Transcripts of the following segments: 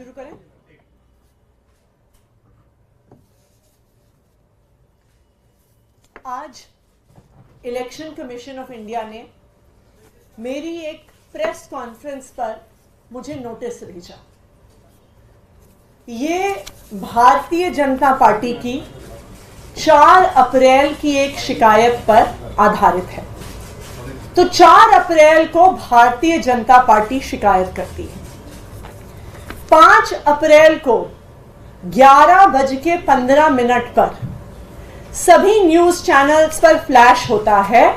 शुरू करें। आज इलेक्शन कमीशन ऑफ इंडिया ने मेरी एक प्रेस कॉन्फ्रेंस पर मुझे नोटिस भेजा। ये भारतीय जनता पार्टी की 4 अप्रैल की एक शिकायत पर आधारित है। तो 4 अप्रैल को भारतीय जनता पार्टी शिकायत करती है। 5 अप्रैल को 11:15 पर सभी न्यूज चैनल्स पर फ्लैश होता है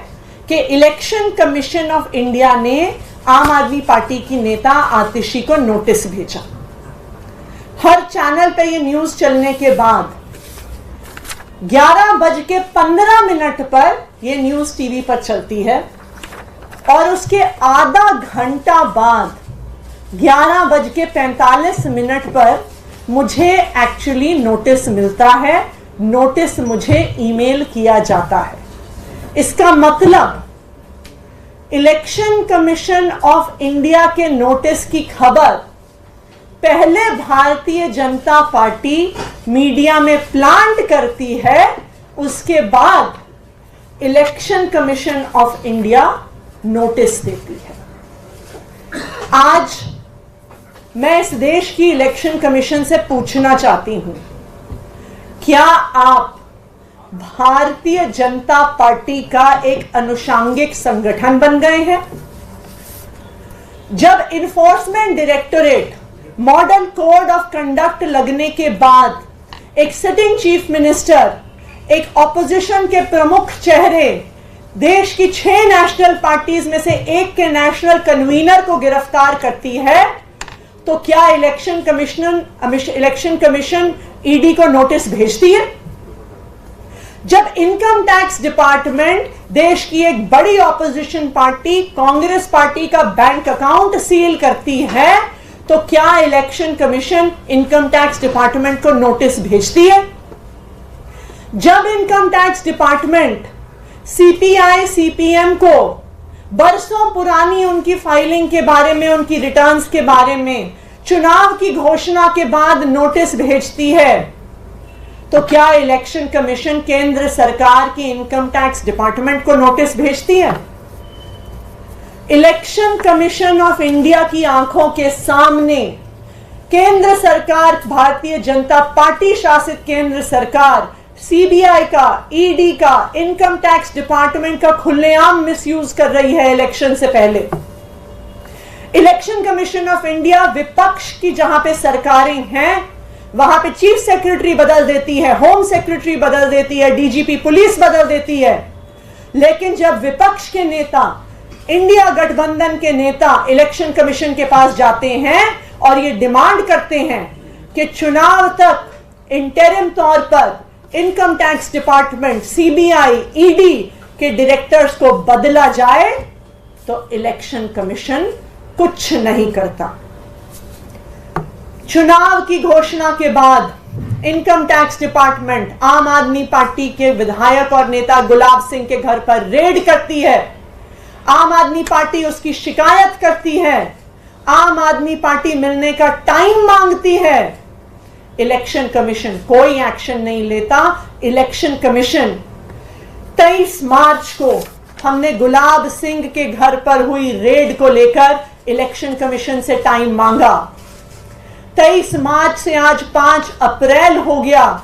कि इलेक्शन कमीशन ऑफ इंडिया ने आम आदमी पार्टी की नेता आतिशी को नोटिस भेजा। हर चैनल पे ये न्यूज चलने के बाद 11:15 पर यह न्यूज टीवी पर चलती है और उसके आधा घंटा बाद 11:45 पर मुझे एक्चुअली नोटिस मिलता है। नोटिस मुझे ईमेल किया जाता है। इसका मतलब इलेक्शन कमीशन ऑफ इंडिया के नोटिस की खबर पहले भारतीय जनता पार्टी मीडिया में प्लांट करती है, उसके बाद election commission of India notice देती है। आज मैं इस देश की इलेक्शन कमीशन से पूछना चाहती हूं, क्या आप भारतीय जनता पार्टी का एक अनुषांगिक संगठन बन गए हैं? जब enforcement directorate model code of conduct लगने के बाद एक सिटिंग चीफ मिनिस्टर, एक ऑपोजिशन के प्रमुख चेहरे, देश की 6 नेशनल पार्टीज में से एक के नेशनल कन्वीनर को गिरफ्तार करती है, तो क्या इलेक्शन कमीशन ईडी को नोटिस भेजती है? जब इनकम टैक्स डिपार्टमेंट देश की एक बड़ी ऑपोजिशन पार्टी कांग्रेस पार्टी का बैंक अकाउंट सील करती है, तो क्या election commission income tax department को नोटिस भेजती है? जब income tax department CPI CPM को बरसों पुरानी उनकी फाइलिंग के बारे में, उनकी रिटर्न्स के बारे में चुनाव की घोषणा के बाद नोटिस भेजती है, तो क्या इलेक्शन कमीशन केंद्र सरकार की इनकम टैक्स डिपार्टमेंट को नोटिस भेजती है? इलेक्शन कमीशन ऑफ इंडिया की आंखों के सामने केंद्र सरकार, भारतीय जनता पार्टी शासित केंद्र सरकार सीबीआई का, ईडी का, इनकम टैक्स डिपार्टमेंट का खुलेआम मिसयूज कर रही है इलेक्शन से पहले। इलेक्शन कमीशन ऑफ इंडिया विपक्ष की जहां पे सरकारें हैं, वहां पे चीफ सेक्रेटरी बदल देती है, होम सेक्रेटरी बदल देती है, डीजीपी पुलिस बदल देती है। लेकिन जब विपक्ष के नेता, इंडिया गठबंधन के नेता इलेक्शन कमीशन के पास जाते हैं और ये डिमांड करते हैं कि चुनाव तक इंटरिम तौर पर income tax department, CBI, ED के डायरेक्टर्स को बदला जाए, तो इलेक्शन कमीशन कुछ नहीं करता। चुनाव की घोषणा के बाद इनकम टैक्स डिपार्टमेंट आम आदमी पार्टी के विधायक और नेता गुलाब सिंह के घर पर रेड करती है। आम आदमी पार्टी उसकी शिकायत करती है। आम आदमी पार्टी मिलने का टाइम मांगती है। इलेक्शन कमीशन कोई एक्शन नहीं लेता। इलेक्शन कमीशन 23 मार्च को हमने गुलाब सिंह के घर पर हुई रेड को लेकर इलेक्शन कमीशन से टाइम मांगा। 23 मार्च से आज 5 अप्रैल हो गया।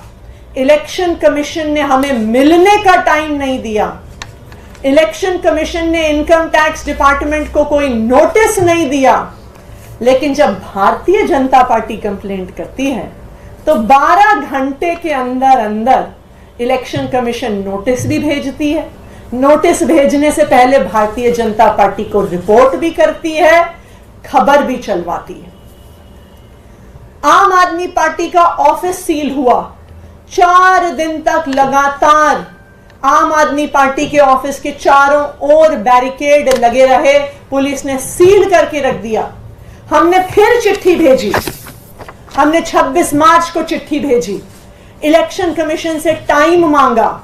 इलेक्शन कमीशन ने हमें मिलने का टाइम नहीं दिया। इलेक्शन कमीशन ने इनकम टैक्स डिपार्टमेंट को कोई नोटिस नहीं दिया। लेकिन जब भारतीय जनता पार्टी कंप्लेंट करती है, तो 12 घंटे के अंदर अंदर इलेक्शन कमीशन नोटिस भी भेजती है। नोटिस भेजने से पहले भारतीय जनता पार्टी को रिपोर्ट भी करती है, खबर भी चलवाती है। आम आदमी पार्टी का ऑफिस सील हुआ। 4 दिन तक लगातार आम आदमी पार्टी के ऑफिस के चारों ओर बैरिकेड लगे रहे। पुलिस ने सील करके रख दिया। हमने फिर चिट्ठी भेजी। हमने 26 मार्च को चिट्ठी भेजी। इलेक्शन कमीशन से टाइम मांगा।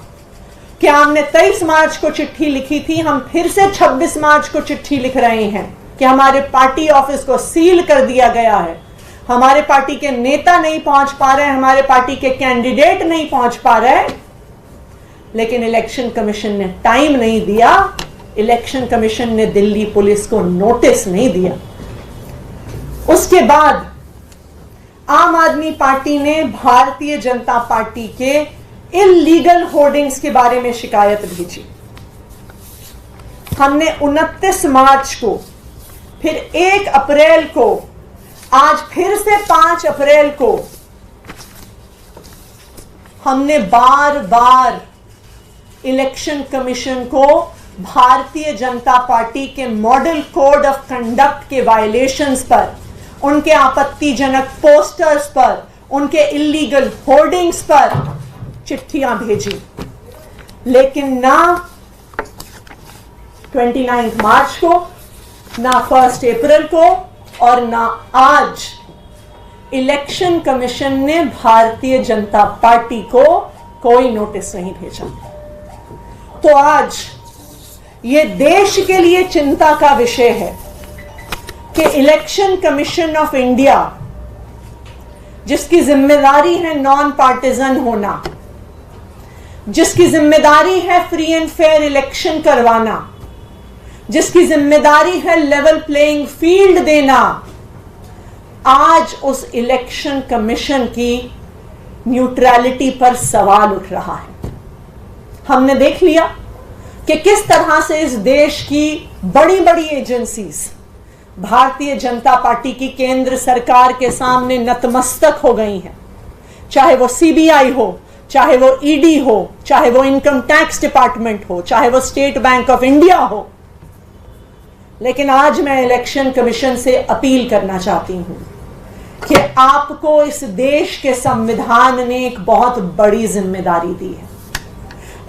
क्या हमने 23 मार्च को चिट्ठी लिखी थी, हम फिर से 26 मार्च को चिट्ठी लिख रहे हैं कि हमारे पार्टी ऑफिस को सील कर दिया गया है। हमारे पार्टी के नेता नहीं पहुंच पा रहे, हमारे पार्टी के कैंडिडेट नहीं पहुंच पा रहे, लेकिन इलेक्शन कमीशन ने टाइम नहीं दिया, इलेक्शन कमीशन ने दिल्ली पुलिस को नोटिस नहीं दिया। उसके बाद आम आदमी पार्टी ने भारतीय जनता पार्टी के इल्लीगल होर्डिंग्स के बारे में शिकायत भेजी। हमने 29 मार्च को, फिर 1 अप्रैल को, आज फिर से 5 अप्रैल को हमने बार बार इलेक्शन कमीशन को भारतीय जनता पार्टी के मॉडल कोड ऑफ कंडक्ट के वायलेशंस पर, उनके आपत्तिजनक पोस्टर्स पर, उनके इल्लीगल होर्डिंग्स पर चिट्ठियां भेजी, लेकिन ना 29 मार्च को, ना 1 अप्रैल को और ना आज इलेक्शन कमीशन ने भारतीय जनता पार्टी को कोई नोटिस नहीं भेजा। तो आज ये देश के लिए चिंता का विषय है कि इलेक्शन कमीशन ऑफ इंडिया, जिसकी जिम्मेदारी है नॉन पार्टिजन होना, जिसकी जिम्मेदारी है फ्री एंड फेयर इलेक्शन करवाना, जिसकी जिम्मेदारी है लेवल प्लेइंग फील्ड देना, आज उस इलेक्शन कमीशन की न्यूट्रलिटी पर सवाल उठ रहा है। हमने देख लिया कि किस तरह से इस देश की बड़ी बड़ी एजेंसीज भारतीय जनता पार्टी की केंद्र सरकार के सामने नतमस्तक हो गई हैं, चाहे वो सीबीआई हो, चाहे वो ईडी हो, चाहे वो इनकम टैक्स डिपार्टमेंट हो, चाहे वो स्टेट बैंक ऑफ इंडिया हो। लेकिन आज मैं इलेक्शन कमीशन से अपील करना चाहती हूं कि आपको इस देश के संविधान ने एक बहुत बड़ी जिम्मेदारी दी है।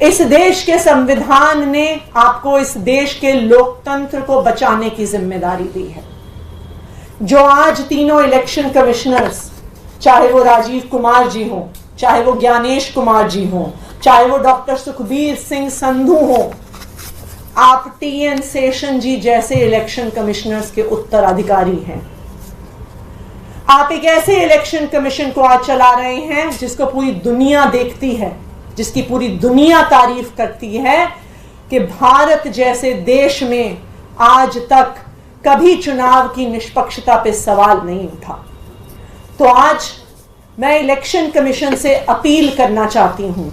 इस देश के संविधान ने आपको इस देश के लोकतंत्र को बचाने की जिम्मेदारी दी है। जो आज तीनों इलेक्शन कमिश्नर्स, चाहे वो राजीव कुमार जी हो, चाहे वो ज्ञानेश कुमार जी हो, चाहे वो डॉक्टर सुखबीर सिंह संधू हो, आप टीएन शेषन जी जैसे इलेक्शन कमिश्नर्स के उत्तराधिकारी हैं। आप एक ऐसे इलेक्शन कमीशन को आज चला रहे हैं जिसको पूरी दुनिया देखती है, जिसकी पूरी दुनिया तारीफ करती है कि भारत जैसे देश में आज तक कभी चुनाव की निष्पक्षता पे सवाल नहीं उठा। तो आज मैं इलेक्शन कमीशन से अपील करना चाहती हूं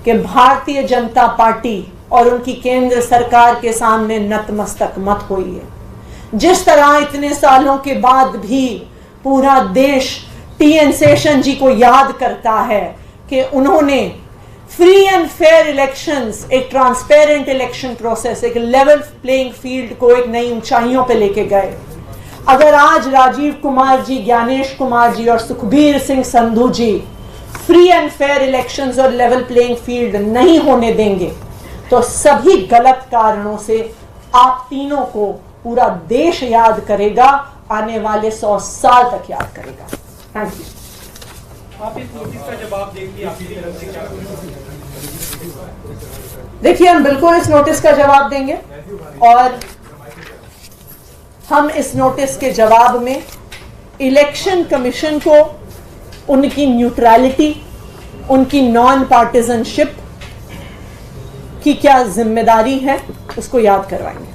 कि भारतीय जनता पार्टी और उनकी केंद्र सरकार के सामने नतमस्तक मत होइए। जिस तरह इतने सालों के बाद भी पूरा देश टीएन शेषन जी को याद करता है कि उन्होंने फ्री एंड फेयर इलेक्शंस, एक ट्रांसपेरेंट इलेक्शन प्रोसेस, एक लेवल प्लेइंग फील्ड को एक नई ऊंचाइयों पे लेके गए। अगर आज राजीव कुमार जी, ज्ञानेश कुमार जी और सुखबीर सिंह संधू जी फ्री एंड फेयर इलेक्शंस और लेवल प्लेइंग फील्ड नहीं होने देंगे तो सभी गलत कारणों से आप तीनों को पूरा देश याद करेगा, आने वाले 100 साल तक याद करेगा। Thank you. आप इस नोटिस का जवाब देंगे, आपकी तरफ से क्या करेंगे? देखिए, हम बिल्कुल इस नोटिस का जवाब देंगे और हम इस नोटिस के जवाब में इलेक्शन कमीशन को उनकी न्यूट्रलिटी, उनकी नॉन पार्टिजनशिप की क्या जिम्मेदारी है उसको याद करवाएंगे।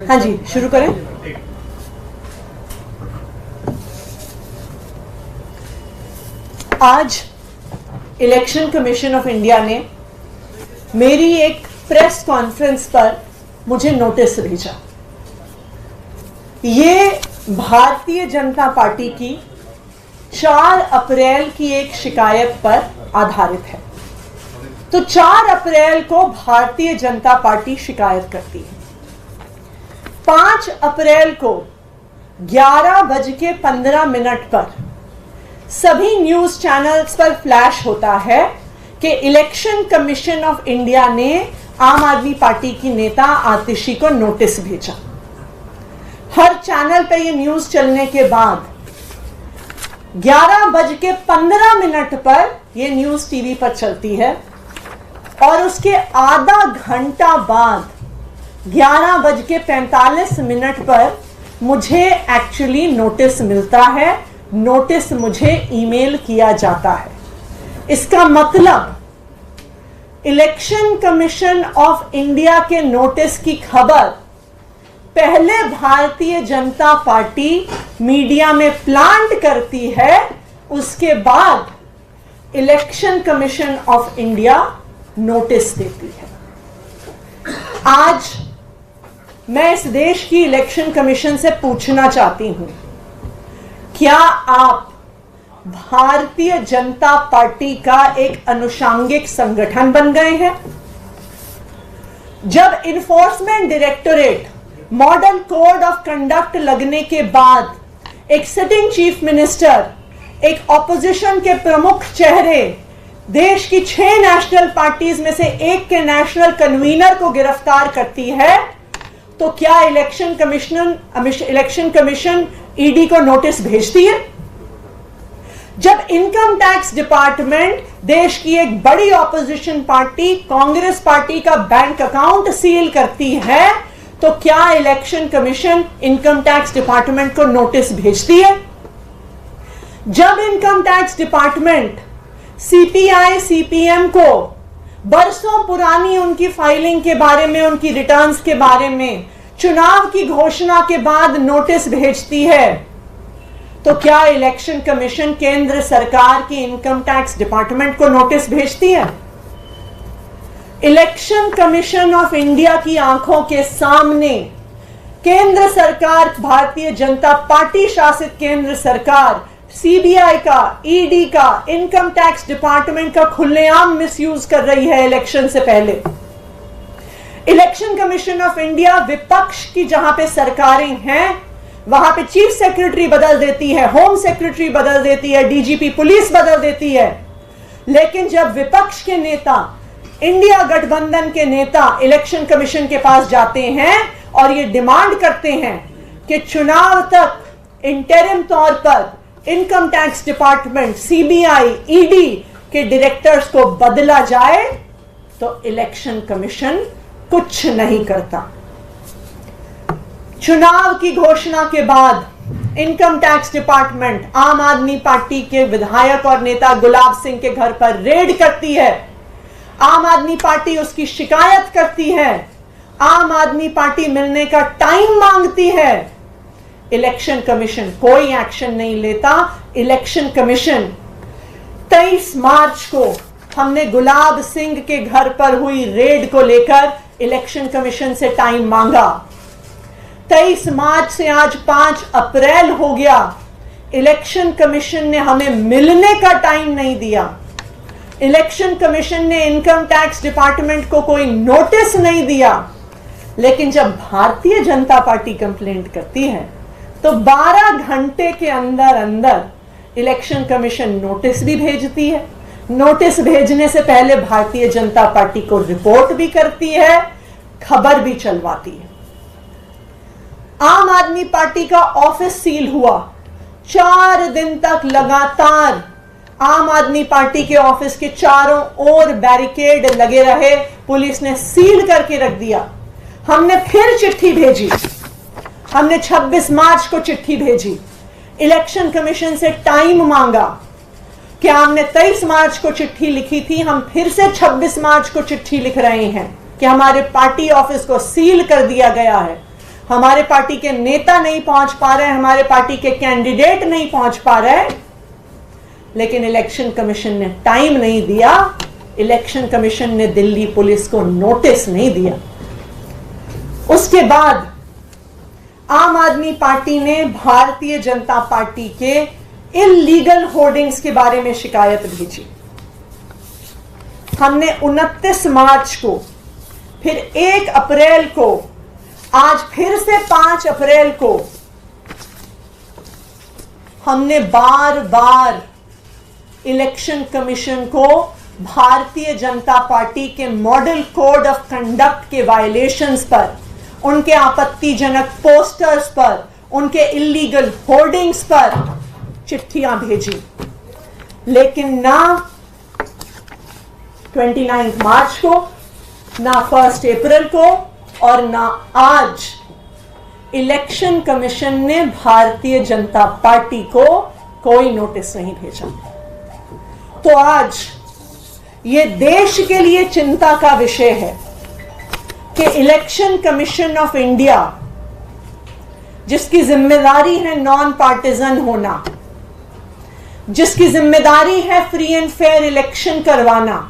हाँ जी, शुरू करें। आज इलेक्शन कमीशन ऑफ इंडिया ने मेरी एक प्रेस कॉन्फ्रेंस पर मुझे नोटिस भेजा। ये भारतीय जनता पार्टी की 4 अप्रैल की एक शिकायत पर आधारित है। तो 4 अप्रैल को भारतीय जनता पार्टी शिकायत करती है। 5 अप्रैल को 11:15 पर सभी न्यूज चैनल्स पर फ्लैश होता है कि इलेक्शन कमीशन ऑफ इंडिया ने आम आदमी पार्टी की नेता आतिशी को नोटिस भेजा। हर चैनल पर यह न्यूज चलने के बाद 11:15 पर यह न्यूज टीवी पर चलती है और उसके आधा घंटा बाद 11:45 पर मुझे एक्चुअली नोटिस मिलता है, नोटिस मुझे ईमेल किया जाता है। इसका मतलब इलेक्शन कमीशन ऑफ इंडिया के नोटिस की खबर पहले भारतीय जनता पार्टी मीडिया में प्लांट करती है, उसके बाद election commission of India notice देती है। आज मैं इस देश की इलेक्शन कमीशन से पूछना चाहती हूं, क्या आप भारतीय जनता पार्टी का एक अनुषांगिक संगठन बन गए हैं? जब enforcement directorate model code of conduct लगने के बाद एक सिटिंग चीफ मिनिस्टर, एक ऑपोजिशन के प्रमुख चेहरे, देश की 6 नेशनल पार्टीज में से एक के नेशनल कन्वीनर को गिरफ्तार करती है, तो क्या इलेक्शन कमीशन ईडी को नोटिस भेजती है? जब इनकम टैक्स डिपार्टमेंट देश की एक बड़ी ऑपोजिशन पार्टी कांग्रेस पार्टी का बैंक अकाउंट सील करती है, तो क्या election commission income tax department को नोटिस भेजती है? जब income tax department CPI CPM को बरसों पुरानी उनकी फाइलिंग के बारे में, उनकी रिटर्न्स के बारे में चुनाव की घोषणा के बाद नोटिस भेजती है, तो क्या इलेक्शन कमीशन केंद्र सरकार की इनकम टैक्स डिपार्टमेंट को नोटिस भेजती है? इलेक्शन कमीशन ऑफ इंडिया की आंखों के सामने केंद्र सरकार, भारतीय जनता पार्टी शासित केंद्र सरकार सीबीआई का, ईडी का, इनकम टैक्स डिपार्टमेंट का खुलेआम मिसयूज कर रही है इलेक्शन से पहले। इलेक्शन कमीशन ऑफ इंडिया विपक्ष की जहां पे सरकारें हैं, वहां पे चीफ सेक्रेटरी बदल देती है, होम सेक्रेटरी बदल देती है, डीजीपी पुलिस बदल देती है, लेकिन जब विपक्ष के नेता, इंडिया गठबंधन के नेता इलेक्शन कमीशन के पास जाते हैं और ये डिमांड करते हैं कि चुनाव तक इंटरिम तौर पर income tax department, CBI, ED के डायरेक्टर्स को बदला जाए, तो इलेक्शन कमीशन कुछ नहीं करता। चुनाव की घोषणा के बाद इनकम टैक्स डिपार्टमेंट आम आदमी पार्टी के विधायक और नेता गुलाब सिंह के घर पर रेड करती है। आम आदमी पार्टी उसकी शिकायत करती है, आम आदमी पार्टी मिलने का टाइम मांगती है। इलेक्शन कमीशन कोई एक्शन नहीं लेता। इलेक्शन कमीशन 23 मार्च को हमने गुलाब सिंह के घर पर हुई रेड को लेकर इलेक्शन कमीशन से टाइम मांगा। 23 मार्च से आज 5 अप्रैल हो गया, इलेक्शन कमीशन ने हमें मिलने का टाइम नहीं दिया। इलेक्शन कमीशन ने इनकम टैक्स डिपार्टमेंट को कोई नोटिस नहीं दिया। लेकिन जब भारतीय जनता पार्टी कंप्लेंट करती है, तो 12 घंटे के अंदर अंदर इलेक्शन कमीशन नोटिस भी भेजती है। नोटिस भेजने से पहले भारतीय जनता पार्टी को रिपोर्ट भी करती है, खबर भी चलवाती है। आम आदमी पार्टी का ऑफिस सील हुआ। 4 दिन तक लगातार आम आदमी पार्टी के ऑफिस के चारों ओर बैरिकेड लगे रहे, पुलिस ने सील करके रख दिया। हमने फिर चिट्ठी भेजी, हमने 26 मार्च को चिट्ठी भेजी, इलेक्शन कमीशन से टाइम मांगा। क्या हमने 23 मार्च को चिट्ठी लिखी थी, हम फिर से 26 मार्च को चिट्ठी लिख रहे हैं कि हमारे पार्टी ऑफिस को सील कर दिया गया है, हमारे पार्टी के नेता नहीं पहुंच पा रहे, हमारे पार्टी के कैंडिडेट नहीं पहुंच पा रहे। लेकिन इलेक्शन कमीशन ने टाइम नहीं दिया, इलेक्शन कमीशन ने दिल्ली पुलिस को नोटिस नहीं दिया। उसके बाद आम आदमी पार्टी ने भारतीय जनता पार्टी के इल्लीगल होर्डिंग्स के बारे में शिकायत भेजी। हमने 29 मार्च को, फिर 1 अप्रैल को, आज फिर से 5 अप्रैल को हमने बार बार इलेक्शन कमीशन को भारतीय जनता पार्टी के मॉडल कोड ऑफ कंडक्ट के वायलेशंस पर, उनके आपत्तिजनक पोस्टर्स पर, उनके इल्लीगल होर्डिंग्स पर चिट्ठियां भेजी। लेकिन ना 29 मार्च को, ना 1 अप्रैल को और ना आज इलेक्शन कमीशन ने भारतीय जनता पार्टी को कोई नोटिस नहीं भेजा। तो आज ये देश के लिए चिंता का विषय है कि इलेक्शन कमीशन ऑफ इंडिया, जिसकी जिम्मेदारी है नॉन पार्टिजन होना, जिसकी जिम्मेदारी है फ्री एंड फेयर इलेक्शन करवाना,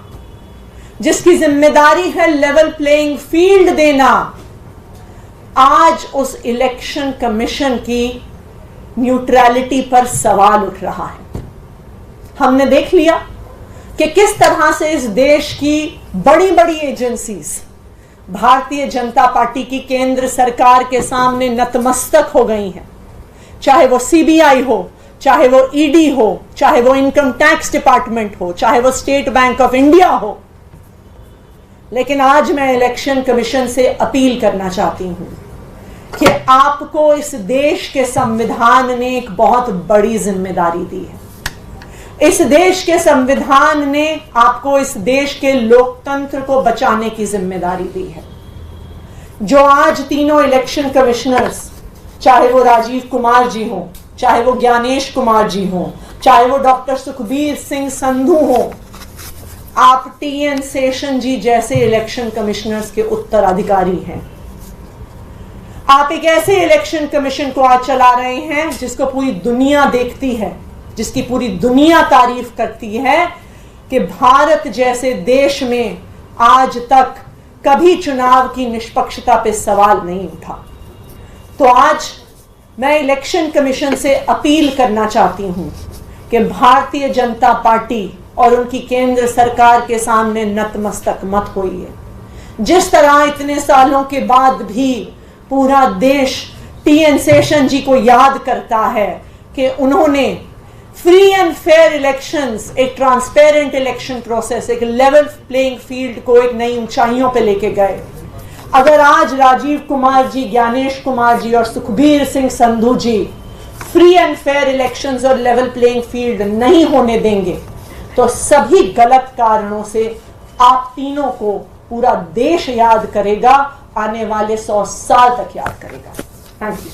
जिसकी जिम्मेदारी है लेवल प्लेइंग फील्ड देना, आज उस इलेक्शन कमीशन की न्यूट्रलिटी पर सवाल उठ रहा है। हमने देख लिया कि किस तरह से इस देश की बड़ी बड़ी एजेंसीज भारतीय जनता पार्टी की केंद्र सरकार के सामने नतमस्तक हो गई हैं, चाहे वो सीबीआई हो, चाहे वो ईडी हो, चाहे वो इनकम टैक्स डिपार्टमेंट हो, चाहे वो स्टेट बैंक ऑफ इंडिया हो। लेकिन आज मैं इलेक्शन कमीशन से अपील करना चाहती हूं कि आपको इस देश के संविधान ने एक बहुत बड़ी जिम्मेदारी दी है। इस देश के संविधान ने आपको इस देश के लोकतंत्र को बचाने की जिम्मेदारी दी है। जो आज तीनों इलेक्शन कमिश्नर्स, चाहे वो राजीव कुमार जी हो, चाहे वो ज्ञानेश कुमार जी हो, चाहे वो डॉक्टर सुखबीर सिंह संधू हो, आप टीएन शेषन जी जैसे इलेक्शन कमिश्नर्स के उत्तराधिकारी हैं। आप एक ऐसे इलेक्शन कमीशन को आज चला रहे हैं जिसको पूरी दुनिया देखती है, जिसकी पूरी दुनिया तारीफ करती है कि भारत जैसे देश में आज तक कभी चुनाव की निष्पक्षता पे सवाल नहीं उठा। तो आज मैं इलेक्शन कमीशन से अपील करना चाहती हूं कि भारतीय जनता पार्टी और उनकी केंद्र सरकार के सामने नतमस्तक मत होइए। जिस तरह इतने सालों के बाद भी पूरा देश टीएन शेषन जी को याद करता है कि उन्होंने फ्री एंड फेयर इलेक्शंस, एक ट्रांसपेरेंट इलेक्शन प्रोसेस, एक लेवल प्लेइंग फील्ड को एक नई ऊंचाइयों पे लेके गए। अगर आज राजीव कुमार जी, ज्ञानेश कुमार जी और सुखबीर सिंह संधू जी फ्री एंड फेयर इलेक्शंस और लेवल प्लेइंग फील्ड नहीं होने देंगे तो सभी गलत कारणों से आप तीनों को पूरा देश याद करेगा, आने वाले 100 साल तक याद करेगा। Thank you.